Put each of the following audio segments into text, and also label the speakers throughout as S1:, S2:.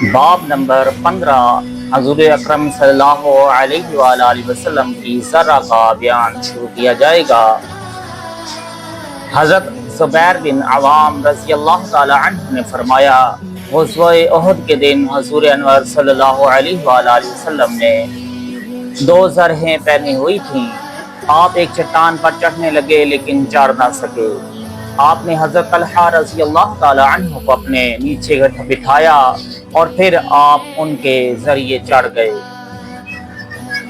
S1: باب نمبر 15 حضور اکرم صلی اللہ علیہ وآلہ وسلم کی ذرہ کا بیان شروع کیا جائے گا۔ حضرت زبیر بن عوام رضی اللہ تعالی عنہ نے فرمایا، غزوہ احد کے دن حضور انور صلی اللہ علیہ وآلہ وسلم نے 2 زرہیں پہنی ہوئی تھیں۔ آپ ایک چٹان پر چڑھنے لگے لیکن چڑھ نہ سکے۔ آپ نے حضرت طلحہ رضی اللہ تعالی عنہ کو اپنے نیچے بٹھایا اور پھر آپ ان کے ذریعے چڑھ گئے۔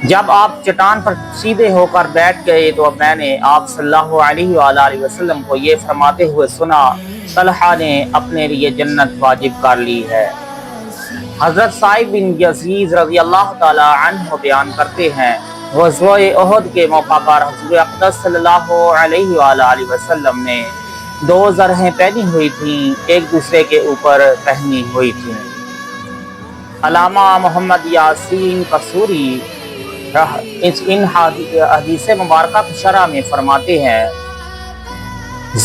S1: جب آپ چٹان پر سیدھے ہو کر بیٹھ گئے تو اب میں نے آپ صلی اللہ علیہ وآلہ وسلم کو یہ فرماتے ہوئے سنا، طلحہ نے اپنے لیے جنت واجب کر لی ہے۔ حضرت سعید بن یزید رضی اللہ تعالی عنہ بیان کرتے ہیں، غزوہ احد کے موقع پر حضور اقدس صلی اللہ علیہ وآلہ وسلم نے 2 زرہیں پہنی ہوئی تھیں، ایک دوسرے کے اوپر پہنی ہوئی تھیں۔ علامہ محمد یاسین قصوری ان حدیث مبارکہ کی شرح میں فرماتے ہیں،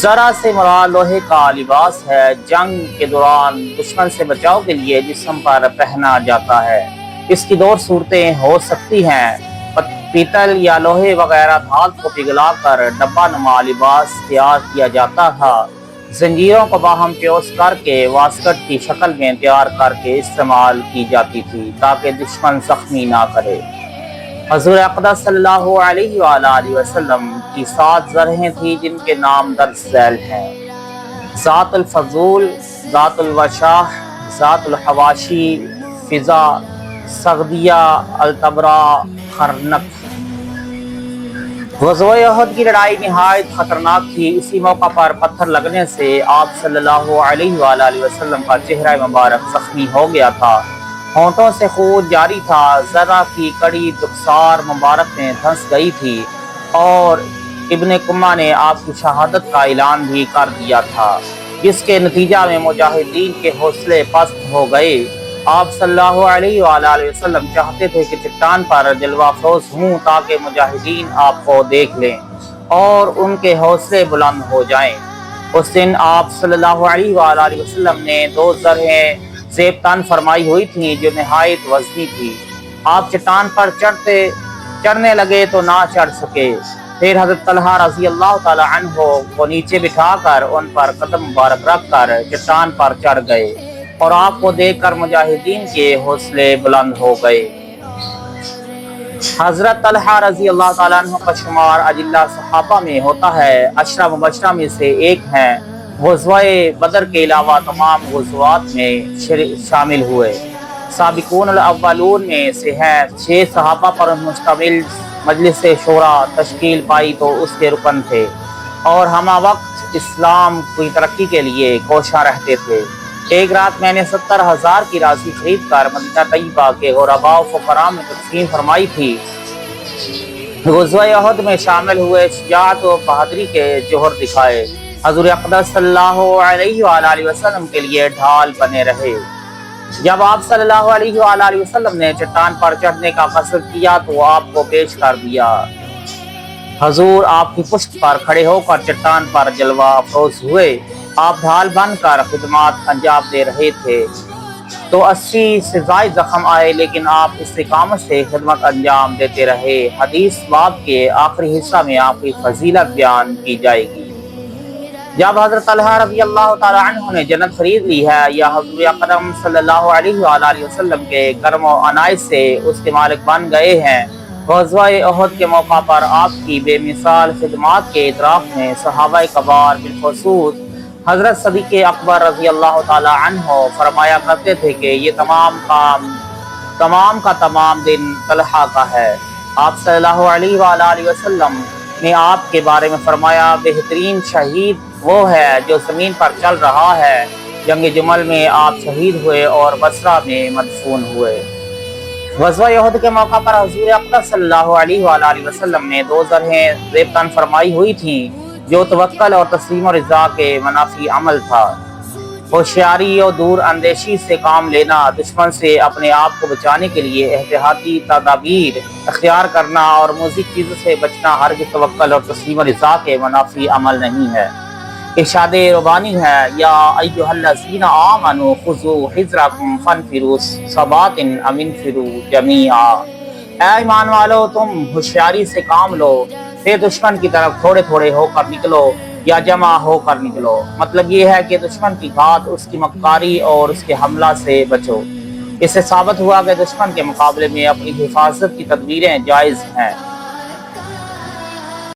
S1: ذرہ سے مراد لوہے کا لباس ہے، جنگ کے دوران دشمن سے بچاؤ کے لیے جسم پر پہنا جاتا ہے۔ اس کی 2 صورتیں ہو سکتی ہیں، پیتل یا لوہے وغیرہ دھات کو پگھلا کر ڈبہ نما لباس تیار کیا جاتا تھا، زنجیروں کو باہم پیوست کر کے واسکٹ کی شکل میں تیار کر کے استعمال کی جاتی تھی تاکہ دشمن زخمی نہ کرے۔ حضور اقدس صلی اللہ علیہ وآلہ وسلم کی 7 زرہیں تھیں جن کے نام درج ذیل ہیں: ذات الفضول، ذات الوشاح، ذات الحواشی، فضا، سغدیہ، التبرا، خرنک۔ غزوہ احد کی لڑائی نہایت خطرناک تھی۔ اسی موقع پر پتھر لگنے سے آپ صلی اللہ علیہ وآلہ وسلم کا چہرہ مبارک زخمی ہو گیا تھا، ہونٹوں سے خون جاری تھا، ذرہ کی کڑی رخسار مبارک میں دھنس گئی تھی اور ابن کمہ نے آپ کی شہادت کا اعلان بھی کر دیا تھا، جس کے نتیجہ میں مجاہدین کے حوصلے پست ہو گئے۔ آپ صلی اللہ علیہ وآلہ وسلم چاہتے تھے کہ چٹان پر جلوہ افروز ہوں تاکہ مجاہدین آپ کو دیکھ لیں اور ان کے حوصلے بلند ہو جائیں۔ اس دن آپ صلی اللہ علیہ وآلہ وسلم نے 2 زرہیں زیب تن فرمائی ہوئی تھیں جو نہایت وزنی تھی۔ آپ چٹان پر چڑھنے لگے تو نہ چڑھ سکے، پھر حضرت طلحہ رضی اللہ تعالی عنہ کو نیچے بٹھا کر ان پر قدم مبارک رکھ کر چٹان پر چڑھ گئے اور آپ کو دیکھ کر مجاہدین کے حوصلے بلند ہو گئے۔ حضرت طلحہ رضی اللہ تعالیٰ عنہ کا شمار اجلہ صحابہ میں ہوتا ہے، 10 مبشرہ میں سے ایک ہیں۔ غزوہ بدر کے علاوہ تمام غزوات میں شامل ہوئے۔ سابقون الاولون میں سے ہیں، 6 صحابہ پر مشتمل مجلس شورا تشکیل پائی تو اس کے رکن تھے اور ہمہ وقت اسلام کی ترقی کے لیے کوشاں رہتے تھے۔ ایک رات میں نے 70,000 کی راضی خرید کر مدینہ طیبہ کے غرباء و فقراء میں تقسیم فرمائی تھی۔ غزوہ احد میں شامل ہوئے، شجاعت و بہادری کے جوہر دکھائے، حضور اقدس صلی اللہ علیہ وآلہ وسلم کے لیے ڈھال بنے رہے۔ جب آپ صلی اللہ علیہ وآلہ وسلم نے چٹان پر چڑھنے کا قصد کیا تو آپ کو پیش کر دیا۔ حضور آپ کی پشت پر کھڑے ہو کر چٹان پر جلوہ افروز ہوئے۔ آپ ڈھال بن کر خدمات انجام دے رہے تھے تو 80 سے زائد زخم آئے، لیکن آپ استقامت سے خدمت انجام دیتے رہے۔ حدیث باب کے آخری حصہ میں آپ کی فضیلت بیان کی جائے گی۔ جب حضرت طلحہ رضی اللہ تعالی عنہ نے جنت خرید لی ہے یا حضور اکرم صلی اللہ علیہ وآلہ وسلم کے کرم و عنایت سے اس کے مالک بن گئے ہیں، غزوہ احد کے موقع پر آپ کی بے مثال خدمات کے اعتراف میں صحابہ کبار بالخصوص حضرت صدیق اکبر رضی اللہ تعالی عنہ فرمایا کرتے تھے کہ یہ تمام کا تمام دن طلحہ کا ہے۔ آپ صلی اللہ علیہ وآلہ وسلم نے آپ کے بارے میں فرمایا، بہترین شہید وہ ہے جو زمین پر چل رہا ہے۔ جنگ جمل میں آپ شہید ہوئے اور بصرہ میں مدفون ہوئے۔ غزوہ احد کے موقع پر حضور اقدس صلی اللہ علیہ وآلہ وسلم نے 2 زرہیں زیب تن فرمائی ہوئی تھیں جو توکل اور تسلیم و رضا کے منافی عمل تھا۔ ہوشیاری اور دور اندیشی سے کام لینا، دشمن سے اپنے آپ کو بچانے کے لیے احتیاطی تدابیر اختیار کرنا اور مضر چیزوں سے بچنا ہرگز توکل اور تسلیم و رضا کے منافی عمل نہیں ہے۔ ارشاد ربانی ہے یا ایھا الذین آمنوا خذوا حذرکم فانفروا ثبات او انفروا جمیعا، اے ایمان والو تم ہوشیاری سے کام لو، پھر دشمن کی طرف تھوڑے تھوڑے ہو کر نکلو یا جمع ہو کر نکلو۔ مطلب یہ ہے کہ دشمن کی گھات، اس کی مکاری اور اس کے حملہ سے بچو۔ اس سے ثابت ہوا کہ دشمن کے مقابلے میں اپنی حفاظت کی تدبیریں جائز ہیں۔